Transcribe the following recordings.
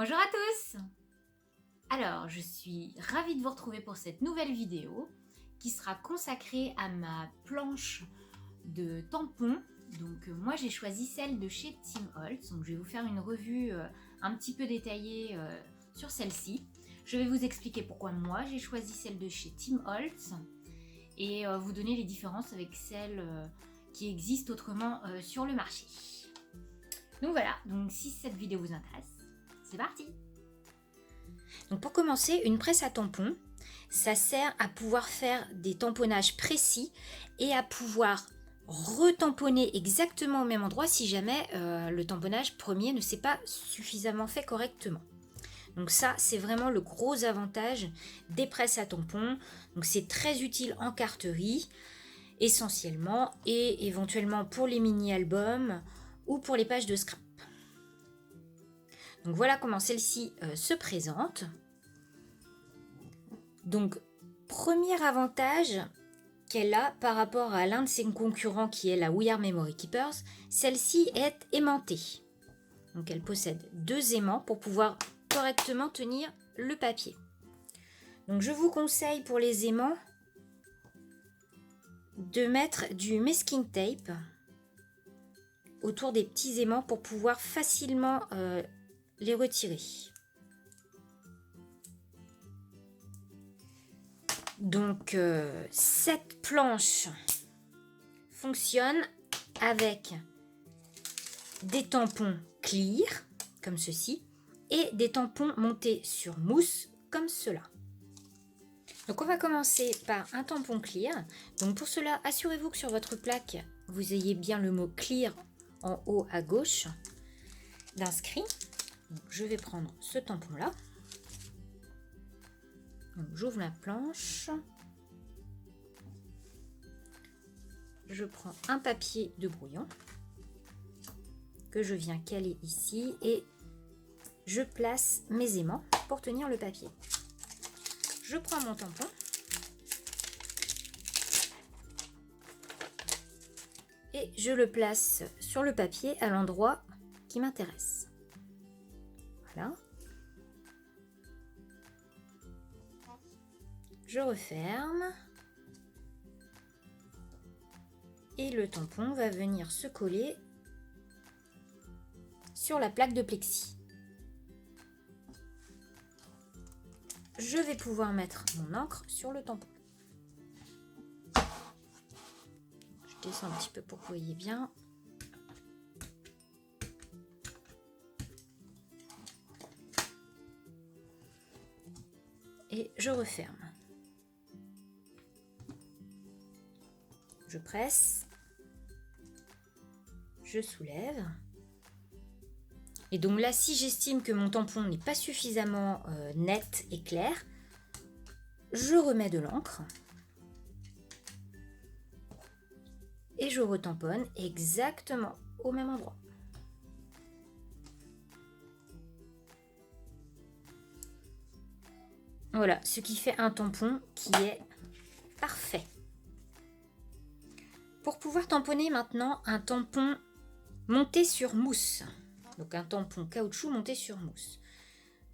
Bonjour à tous! Alors, je suis ravie de vous retrouver pour cette nouvelle vidéo qui sera consacrée à ma planche de tampons. Donc moi j'ai choisi celle de chez Tim Holtz, donc je vais vous faire une revue un petit peu détaillée sur celle-ci. Je vais vous expliquer pourquoi moi j'ai choisi celle de chez Tim Holtz et vous donner les différences avec celles qui existent autrement sur le marché. Donc voilà, donc si cette vidéo vous intéresse, c'est parti! Donc pour commencer, une presse à tampons, ça sert à pouvoir faire des tamponnages précis et à pouvoir retamponner exactement au même endroit si jamais le tamponnage premier ne s'est pas suffisamment fait correctement. Donc ça, c'est vraiment le gros avantage des presses à tampons. Donc c'est très utile en carterie, essentiellement, et éventuellement pour les mini-albums ou pour les pages de scrap. Donc voilà comment celle-ci se présente. Donc, premier avantage qu'elle a par rapport à l'un de ses concurrents qui est la We Are Memory Keepers, celle-ci est aimantée. Donc elle possède 2 aimants pour pouvoir correctement tenir le papier. Donc je vous conseille pour les aimants de mettre du masking tape autour des petits aimants pour pouvoir facilement les retirer. Donc cette planche fonctionne avec des tampons clear comme ceci et des tampons montés sur mousse comme cela. Donc on va commencer par un tampon clear. Donc pour cela, assurez-vous que sur votre plaque vous ayez bien le mot clear en haut à gauche d'inscrit. Je vais prendre ce tampon là. J'ouvre la planche, je prends un papier de brouillon que je viens caler ici et je place mes aimants pour tenir le papier. Je prends mon tampon et je le place sur le papier à l'endroit qui m'intéresse. Voilà. Je referme et le tampon va venir se coller sur la plaque de plexi. Je vais pouvoir mettre mon encre sur le tampon. Je descends un petit peu pour que vous voyez bien. Et je referme. Je presse, je soulève. Et donc là, si j'estime que mon tampon n'est pas suffisamment net et clair, je remets de l'encre et je retamponne exactement au même endroit. Voilà, ce qui fait un tampon qui est parfait. Pour pouvoir tamponner maintenant un tampon monté sur mousse, donc un tampon caoutchouc monté sur mousse,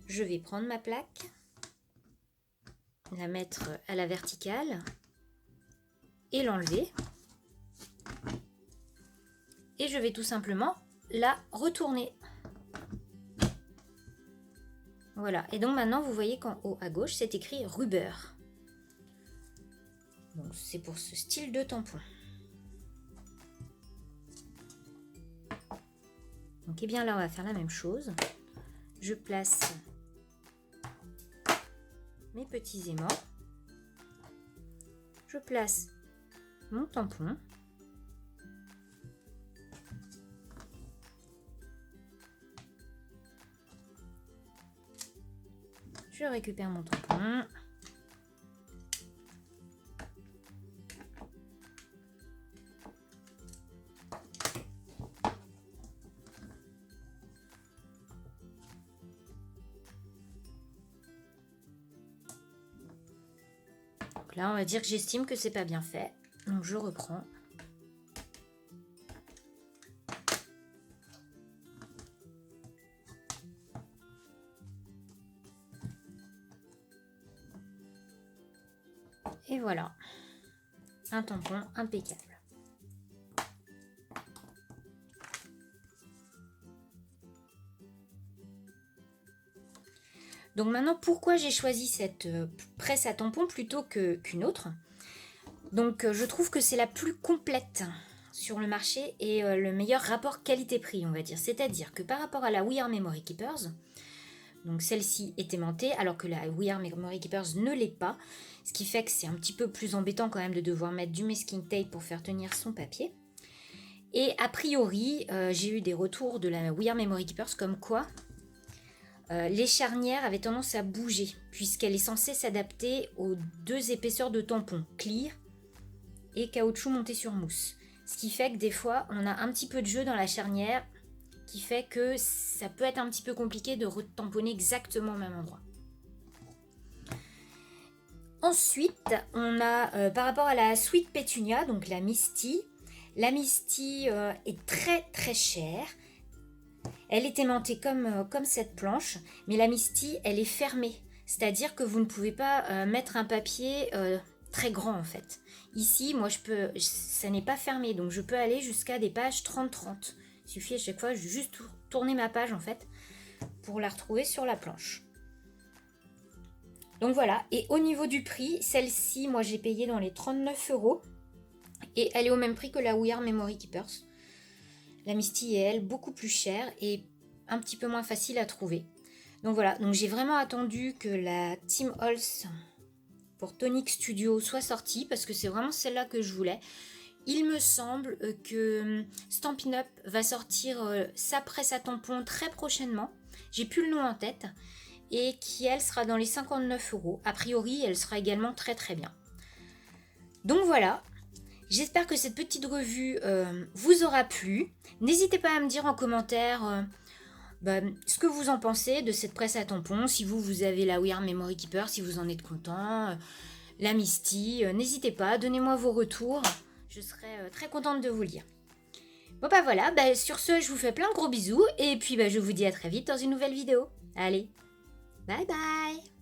je vais prendre ma plaque, la mettre à la verticale et l'enlever. Et je vais tout simplement la retourner. Voilà, et donc maintenant vous voyez qu'en haut à gauche c'est écrit Rubber. Donc c'est pour ce style de tampon. Donc et bien là on va faire la même chose. Je place mes petits aimants. Je place mon tampon. Je récupère mon tampon. Donc là, on va dire que j'estime que c'est pas bien fait. Donc je reprends. voilà, un tampon impeccable. Donc maintenant, pourquoi j'ai choisi cette presse à tampons plutôt qu'une autre? Donc je trouve que c'est la plus complète sur le marché et le meilleur rapport qualité-prix, on va dire. C'est-à-dire que par rapport à la We Are Memory Keepers, donc celle-ci est aimantée alors que la We Are Memory Keepers ne l'est pas, ce qui fait que c'est un petit peu plus embêtant quand même de devoir mettre du masking tape pour faire tenir son papier. Et a priori, j'ai eu des retours de la We Are Memory Keepers comme quoi les charnières avaient tendance à bouger puisqu'elle est censée s'adapter aux deux épaisseurs de tampons, clear et caoutchouc monté sur mousse. Ce qui fait que des fois, on a un petit peu de jeu dans la charnière qui fait que ça peut être un petit peu compliqué de retamponner exactement au même endroit. Ensuite, on a par rapport à la Sweet Petunia, donc la Misty est très très chère. Elle est aimantée comme cette planche, mais la Misty, elle est fermée. C'est-à-dire que vous ne pouvez pas mettre un papier très grand en fait. Ici, moi, ça n'est pas fermé, donc je peux aller jusqu'à des pages 30-30. Il suffit à chaque fois juste tourner ma page en fait pour la retrouver sur la planche. Donc voilà, et au niveau du prix, celle-ci, moi j'ai payé dans les 39 € et elle est au même prix que la We Are Memory Keepers. La Misty est elle beaucoup plus chère et un petit peu moins facile à trouver. Donc voilà, donc j'ai vraiment attendu que la Tim Holtz pour Tonic Studio soit sortie parce que c'est vraiment celle-là que je voulais. Il me semble que Stampin' Up va sortir sa presse à tampons très prochainement. J'ai plus le nom en tête. Et qui, elle, sera dans les 59 €. A priori, elle sera également très très bien. Donc voilà. J'espère que cette petite revue vous aura plu. N'hésitez pas à me dire en commentaire ce que vous en pensez de cette presse à tampons. Si vous avez la We Are Memory Keeper, si vous en êtes content. La Misty. N'hésitez pas, donnez-moi vos retours. Je serai très contente de vous lire. Bon bah voilà, sur ce, je vous fais plein de gros bisous. Et puis je vous dis à très vite dans une nouvelle vidéo. Allez, bye bye!